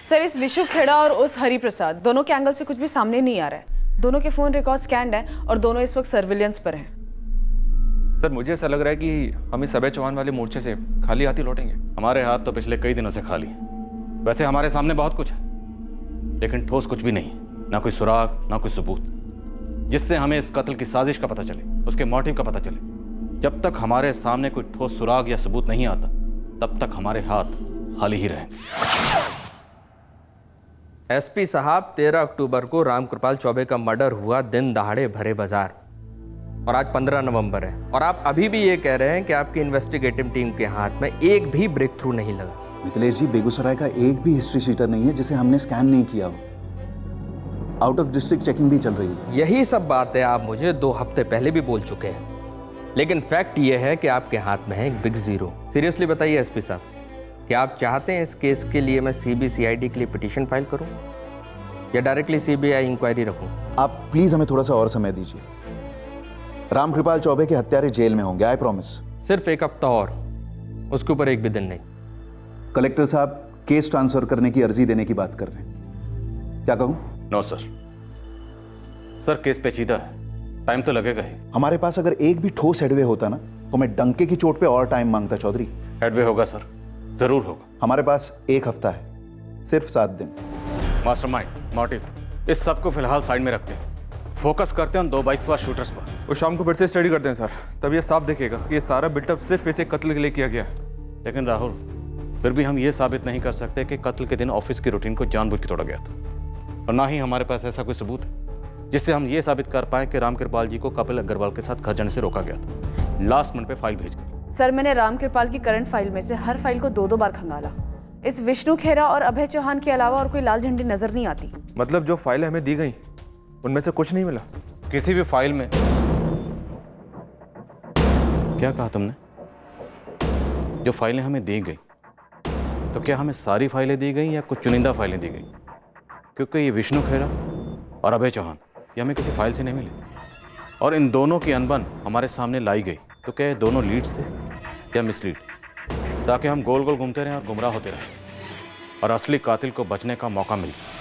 सर, इस विशु खेड़ा और उस हरि प्रसाद दोनों के एंगल से कुछ भी सामने नहीं आ रहा है। दोनों के फोन रिकॉर्ड स्कैन्ड है और दोनों इस वक्त सर्विलेंस पर हैं। सर, मुझे ऐसा लग रहा है कि हम इस अभय चौहान वाले मोर्चे से खाली हाथ ही लौटेंगे। हमारे हाथ तो पिछले कई दिनों से खाली। वैसे हमारे सामने बहुत कुछ है, लेकिन ठोस कुछ भी नहीं, ना कोई सुराग, ना कोई सबूत, जिससे हमें इस कत्ल की साजिश का पता चले, उसके मोटिव का पता चले। जब तक हमारे सामने कोई ठोस सुराग या सबूत नहीं आता, तब तक हमारे हाथ खाली ही रहेंगे। एसपी साहब, 13 अक्टूबर को रामकृपाल चौबे का मर्डर हुआ, दिन दहाड़े भरे बाजार, और आज 15 नवंबर है, और आप अभी भी ये कह रहे हैं कि आपकी इन्वेस्टिगेटिव टीम के हाथ में एक भी ब्रेक थ्रू नहीं लगा। मिथिलेश जी, बेगूसराय का एक भी हिस्ट्री शीटर नहीं है जिसे हमने स्कैन नहीं किया हो। आउट ऑफ डिस्ट्रिक्ट चेकिंग भी चल रही है। यही सब बातें आप मुझे 2 हफ्ते पहले भी बोल चुके हैं, लेकिन फैक्ट ये है कि आपके हाथ में है एक बिग जीरो। सीरियसली बताइए एसपी साहब, क्या आप चाहते हैं इस केस के लिए मैं CBCID के लिए पिटीशन फाइल करूं या डायरेक्टली CBI इंक्वायरी रखूं? आप प्लीज हमें थोड़ा सा और समय दीजिए। रामकृपाल चौबे के हत्यारे जेल में होंगे, आई प्रॉमिस। सिर्फ 1 हफ्ता और, उसके ऊपर एक भी दिन नहीं। कलेक्टर साहब, केस ट्रांसफर करने की अर्जी देने की बात कर रहे हैं, क्या कहूं? नो सर, सर केस पेचीदा है, टाइम तो लगेगा ही। हमारे पास अगर एक भी ठोस हेडवे होता ना, तो मैं डंके की चोट पे और टाइम मांगता चौधरी। हेडवे होगा सर, जरूर होगा। हमारे पास 1 हफ्ता है, सिर्फ 7 दिन। मास्टरमाइंड, मोटिव, इस सब को फिलहाल साइड में रखते हैं, फोकस करते हैं उन 2 बाइक सवार शूटर्स पर। वो शाम को फिर से स्टडी करते हैं सर, तब ये साफ दिखेगा कि ये सारा बिल्टअप सिर्फ इसे कत्ल के लिए किया गया है। लेकिन राहुल, फिर भी हम ये साबित नहीं कर सकते कि कत्ल के दिन ऑफिस की रूटीन को जानबूझ के तोड़ा गया था, और ना ही हमारे पास ऐसा कोई सबूत है जिससे हम ये साबित कर पाएं कि रामकृपाल जी को कपिल अग्रवाल के साथ घर जाने से रोका गया था, लास्ट मिनट पे फाइल भेजकर। सर, मैंने रामकृपाल की करंट फाइल में से हर फाइल को 2-2 बार खंगाला। इस विष्णु खेरा और अभय चौहान के अलावा और कोई लाल झंडी नजर नहीं आती। मतलब जो फाइलें हमें दी गई उनमें से कुछ नहीं मिला? किसी भी फाइल में। क्या कहा तुमने? जो फाइलें हमें दी गई, तो क्या हमें सारी फाइलें दी गई या कुछ चुनिंदा फाइलें दी गई? क्योंकि ये विष्णु खेरा और अभय चौहान ये हमें किसी फाइल से नहीं मिले, और इन दोनों की अनबन हमारे सामने लाई गई। तो क्या ये दोनों लीड्स थे या मिसलीड, ताकि हम गोल गोल घूमते रहें और गुमराह होते रहें और असली कातिल को बचने का मौका मिले?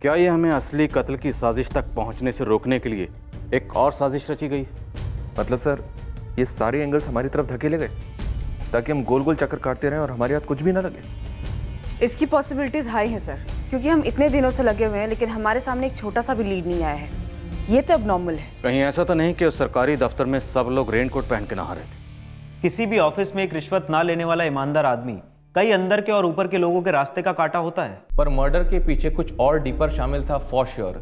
क्या ये हमें असली कत्ल की साजिश तक पहुंचने से रोकने के लिए एक और साजिश रची गई? मतलब सर, ये सारे एंगल्स हमारी तरफ धकेले गए ताकि हम गोल गोल चक्कर काटते रहें और हमारे हाथ कुछ भी ना लगे। इसकी पॉसिबिलिटीज हाई हैं सर, क्योंकि हम इतने दिनों से लगे हुए हैं लेकिन हमारे सामने एक छोटा सा भी लीड नहीं आया है। ये तो अबनॉर्मल है। कहीं ऐसा तो नहीं कि उस सरकारी दफ्तर में सब लोग रेनकोट पहन के नहा रहे थे? किसी भी ऑफिस में एक रिश्वत ना लेने वाला ईमानदार आदमी कई अंदर के और ऊपर के लोगों के रास्ते का कांटा होता है। पर मर्डर के पीछे कुछ और डीपर शामिल था फॉर श्योर।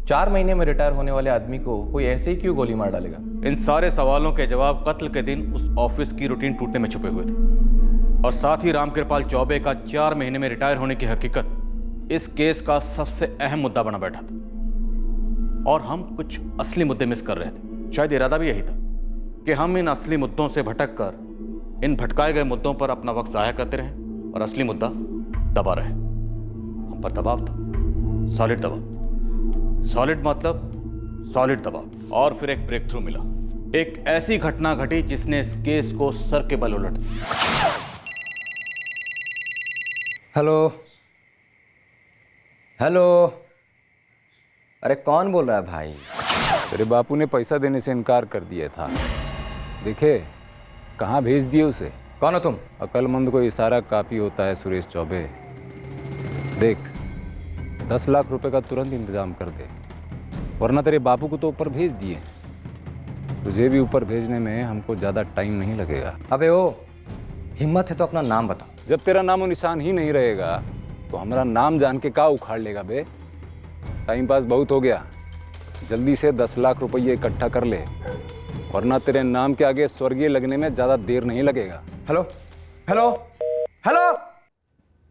4 महीने में रिटायर होने वाले आदमी को कोई ऐसे ही क्यों गोली मार डालेगा? इन सारे सवालों के जवाब कत्ल के दिन उस ऑफिस की रूटीन टूटने में छुपे हुए थे, और साथ ही रामकृपाल चौबे का 4 महीने में रिटायर होने की हकीकत इस केस का सबसे अहम मुद्दा बना बैठा था। और हम कुछ असली मुद्दे मिस कर रहे थे। शायद इरादा भी यही था कि हम इन असली मुद्दों से भटक कर इन भटकाए गए मुद्दों पर अपना वक्त जाया करते रहें और असली मुद्दा दबा रहे। हम पर दबाव था, सॉलिड दबाव। सॉलिड मतलब सॉलिड दबाव। और फिर एक ब्रेक थ्रू मिला, एक ऐसी घटना घटी जिसने इस केस को सर के बल उलट दिया। हेलो हेलो, अरे कौन बोल रहा है भाई? तेरे बापू ने पैसा देने से इनकार कर दिया था। देखे कहाँ भेज दिए उसे। कौन हो तुम? अक्लमंद को इशारा काफी होता है सुरेश चौबे। देख 10 लाख रुपए का तुरंत इंतजाम कर दे, वरना तेरे बापू को तो ऊपर भेज दिए। तुझे भी ऊपर भेजने में हमको ज़्यादा टाइम नहीं लगेगा। अबे ओ, हिम्मत है तो अपना नाम बता। जब तेरा नामो निशान ही नहीं रहेगा तो हमारा नाम जान के का उखाड़ लेगा बे? टाइम पास बहुत हो गया, जल्दी से 10 लाख रुपये इकट्ठा कर ले, वरना तेरे नाम के आगे स्वर्गीय लगने में ज़्यादा देर नहीं लगेगा। Hello hello hello.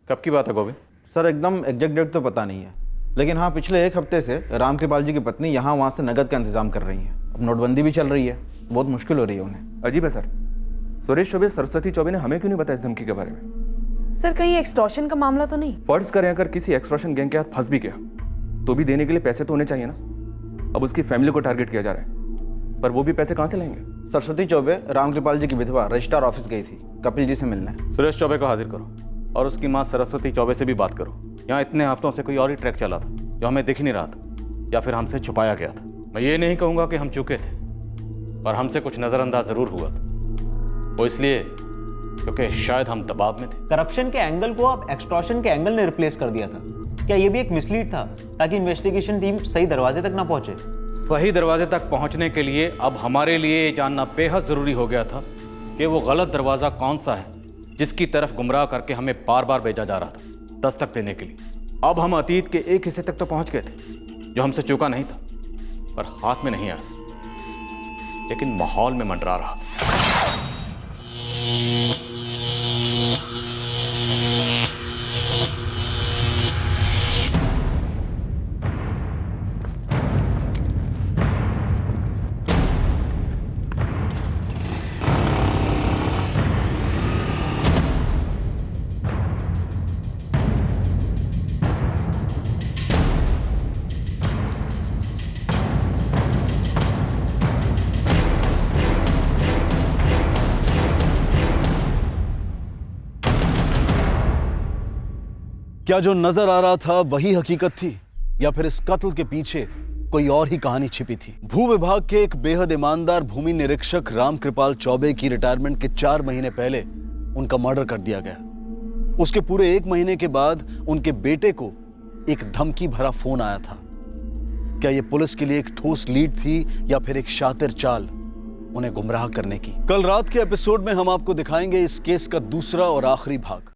कब की बात है गोविंद? सर एकदम एग्जैक्ट डेट तो पता नहीं है, लेकिन हाँ पिछले 1 हफ्ते से रामकृपाल जी की पत्नी यहाँ वहाँ से नकद का इंतजाम कर रही हैं। अब नोटबंदी भी चल रही है, बहुत मुश्किल हो रही है उन्हें। अजीब है सर, सुरेश चौबे सरस्वती चौबे ने हमें क्यों नहीं बताया इस धमकी के बारे में? सर कहीं एक्सटॉर्शन का मामला तो नहीं? फर्ज करें अगर किसी एक्सटॉर्शन गैंग के हाथ फंस भी गया तो भी देने के लिए पैसे तो होने चाहिए ना। अब उसकी फैमिली को टारगेट किया जा रहा है, पर वो भी पैसे कहाँ से लाएंगे? सरस्वती चौबे रामकृपाल जी की विधवा रजिस्ट्रार ऑफिस गई थी कपिल जी से मिलने। सुरेश चौबे को हाजिर करो और उसकी माँ सरस्वती चौबे से भी बात करो। यहाँ इतने हफ्तों से कोई और ही ट्रैक चला था जो हमें दिख नहीं रहा था या फिर हमसे छुपाया गया था। मैं ये नहीं कहूँगा कि हम चूके थे, पर हमसे कुछ नज़रअंदाज ज़रूर हुआ था। वो इसलिए क्योंकि शायद हम दबाव में थे। करप्शन के एंगल को अब एक्सटॉर्शन के एंगल ने रिप्लेस कर दिया था। क्या ये भी एक मिसलीड था ताकि इन्वेस्टिगेशन टीम सही दरवाजे तक ना पहुंचे? सही दरवाजे तक पहुंचने के लिए अब हमारे लिए ये जानना बेहद ज़रूरी हो गया था कि वो गलत दरवाज़ा कौन सा है जिसकी तरफ गुमराह करके हमें बार बार भेजा जा रहा था दस्तक देने के लिए। अब हम अतीत के एक हिस्से तक तो पहुंच गए थे जो हमसे चूका नहीं था, पर हाथ में नहीं आया, लेकिन माहौल में मंडरा रहा था। क्या जो नजर आ रहा था वही हकीकत थी या फिर इस कत्ल के पीछे कोई और ही कहानी छिपी थी? भू विभाग के एक बेहद ईमानदार भूमि निरीक्षक रामकृपाल चौबे की रिटायरमेंट के 4 महीने पहले उनका मर्डर कर दिया गया। उसके पूरे 1 महीने के बाद उनके बेटे को एक धमकी भरा फोन आया था। क्या यह पुलिस के लिए एक ठोस लीड थी या फिर एक शातिर चाल उन्हें गुमराह करने की? कल रात के एपिसोड में हम आपको दिखाएंगे इस केस का दूसरा और आखिरी भाग।